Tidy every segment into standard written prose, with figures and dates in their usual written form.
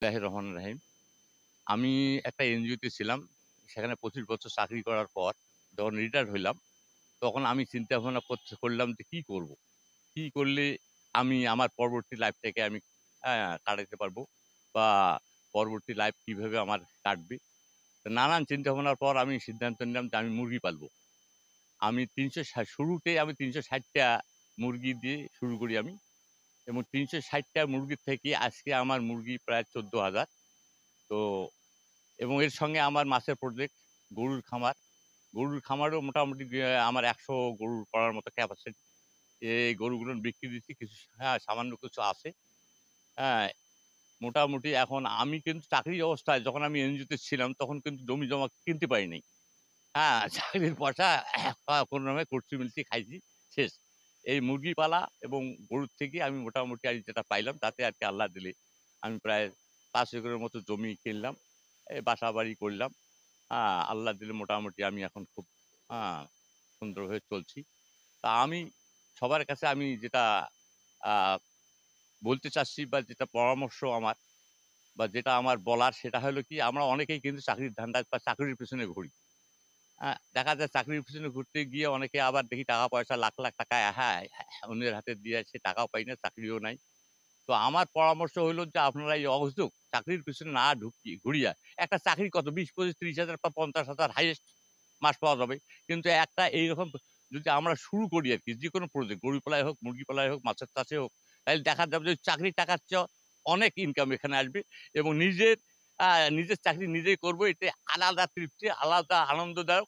বিসমিল্লাহির রহমানির রহিম। আমি একটা এনজিওতে ছিলাম। সেখানে ২৫ বছর চাকরি করার পর যখন রিটায়ার্ড হইলাম, তখন আমি চিন্তা ভাবনা করলাম যে কি করব? কি করলে আমি আমার পরবর্তী লাইফটাকে আমি কাটাইতে পারবো? বা পরবর্তী লাইফ কিভাবে আমার কাটবে? তো নানান চিন্তা ভাবনার পর আমি সিদ্ধান্ত নিলাম যে আমি মুরগি পালবো। আমি ৩৬০ আমি ৩৬০ টা মুরগি দিয়ে শুরু করি আমি। এবং ৩৬০ টা মুরগির থেকে আজকে আমার মুরগি প্রায় ১৪,০০০। তো এবং এর সঙ্গে আমার মাছের প্রজেক্ট, গরুর খামার। গরুর খামারও মোটামুটি আমার ১০০ গরুর করার মতো ক্যাপাসিটি। এই গরুগুলো বিক্রি দিচ্ছি কিছু, সামান্য কিছু আছে। হ্যাঁ, মোটামুটি এখন আমি কিন্তু চাকরি অবস্থায় যখন আমি এনজিওতে ছিলাম তখন কিন্তু জমি-জমা কিনতে পারি নাই। চাকরির পয়সা কোনরকমে কচি-মিষ্টি খাইছি, শেষ। এই মুরগি পালা এবং গরুর থেকে আমি মোটামুটি যেটা পাইলাম তাতে আরকি আল্লাহ দিলে আমি প্রায় ৫ একরের মতো জমি কিনলাম। বাসা-বাড়ি করলাম। আল্লাহ দিলে মোটামুটি আমি এখন খুব আ সুন্দরভাবে চলছি। তা আমি সবার কাছে আমি যেটা আ বলতে চাচ্ছি বা যেটা পরামর্শ আমার বা যেটা আমার বলার সেটা হলো কি আমরা অনেকেই কিন্তু চাকরির ধান্দায় বা চাকরির পেছনে ঘুরি। দেখা যায় চাকরির পিছনে ঘুরতে গিয়ে অনেকে আবার দেখি টাকা-পয়সা লাখ, লাখ টাকা অন্যের হাতে দিয়ে সে টাকাও পাই না, চাকরিও নাই। তো আমার পরামর্শ হইল যে আপনারা এই অহেতুক চাকরির পিছনে না ঘুরিয়া একটা চাকরি কত ২০, ২৫, ৩০,০০০ বা ৫০,০০০ হাইয়েস্ট মাস পাওয়া যাবে। কিন্তু একটা এইরকম যদি আমরা শুরু করি আরকি যেকোনো প্রজেক্ট গরু পালাই হোক, মুরগি পালাই হোক, মাছের চাষে হোক, তাইলে দেখা যাবে যে চাকরির টাকার চেয়েও অনেক ইনকাম এখানে আসবে এবং আ নিজের চাকরি নিজেই করব। এতে আলাদা তৃপ্তি, আলাদা আনন্দদায়ক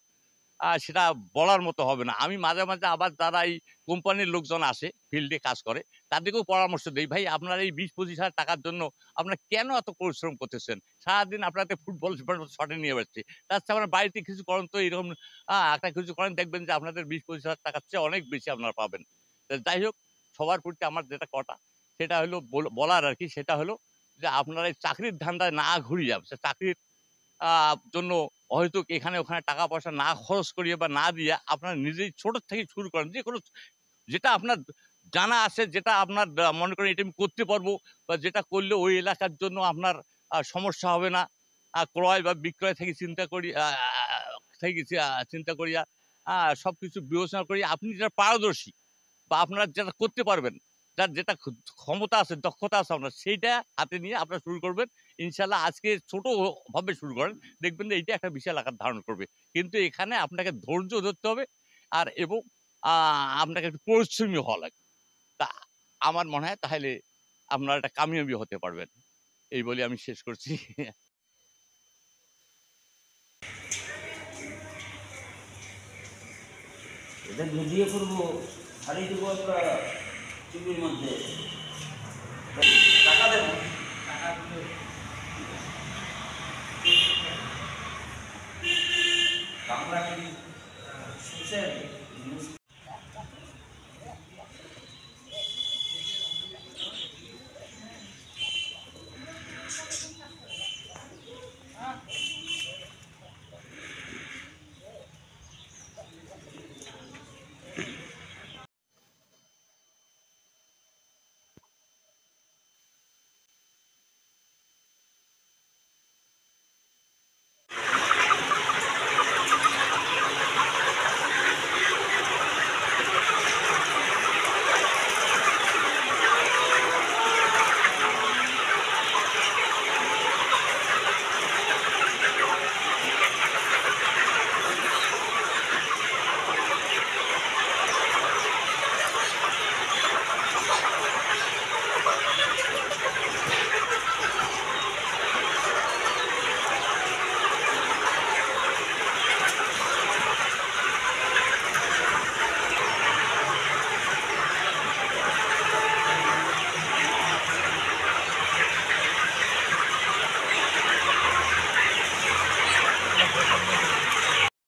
সেটা বলার মতো হবে না। আমি মাঝে, মাঝে আবার যারা এই কোম্পানির লোকজন আসে, ফিল্ডে কাজ করে, তাদেরকেও পরামর্শ দেই, "ভাই আপনার এই ২০-২৫,০০০ টাকার জন্য আপনারা কেন এত পরিশ্রম করতেছেন? সারাদিন আপনাদের ফুটবল শটে নিয়ে বেড়াচ্ছি। তার চেয়ে আপনার বাড়িতে কিছু করেন তো এরকম একটা কিছু করেন দেখবেন যে আপনাদের ২০-২৫,০০০ টাকার চেয়ে অনেক বেশি আপনারা পাবেন।" তো যাই হোক, সবার প্রতি আমার যেটা কথা, সেটা হলো বলার আরকি, সেটা হলো যে আপনারা এই চাকরির ধান্দায় না ঘুরিয়া চাকরির আ জন্য অহেতুক এখানে ওখানে টাকা পয়সা না খরচ করিয়ে বা না দিয়ে আপনারা নিজেই ছোট থেকে শুরু করেন। যেকোনো যেটা আপনার জানা আছে, যেটা আপনার মনে করেন এটা আমি করতে পারবো বা যেটা করলে ওই এলাকার জন্য আপনার সমস্যা হবে না। ক্রয় বা বিক্রয় থেকে চিন্তা করি আ আ থেকে চিন্তা করিয়া সবকিছু বিবেচনা করি আপনি যেটা পারদর্শী বা আপনারা যেটা করতে পারবেন, যার যেটা ক্ষমতা আছে, দক্ষতা আছে আপনার, সেইটা হাতে নিয়ে আপনারা শুরু করবেন। ইনশাআল্লাহ আজকে ছোট ভাবে শুরু করেন। দেখবেন যে এইটা একটা বিশাল আকার ধারণ করবে। কিন্তু এখানে আপনাকে ধৈর্য ধরতে হবে এবং আ আপনাকে একটু পরিশ্রমী হওয়া লাগবে। তা আমার মনে হয় তাহলে আপনারা একটা কামিয়াবি হতে পারবেন। এই বলে আমি শেষ করছি। এটা ভিডিও করবো, ছাড়িয়ে দেবো একটা টিভির মধ্যে, টাকা দেবো।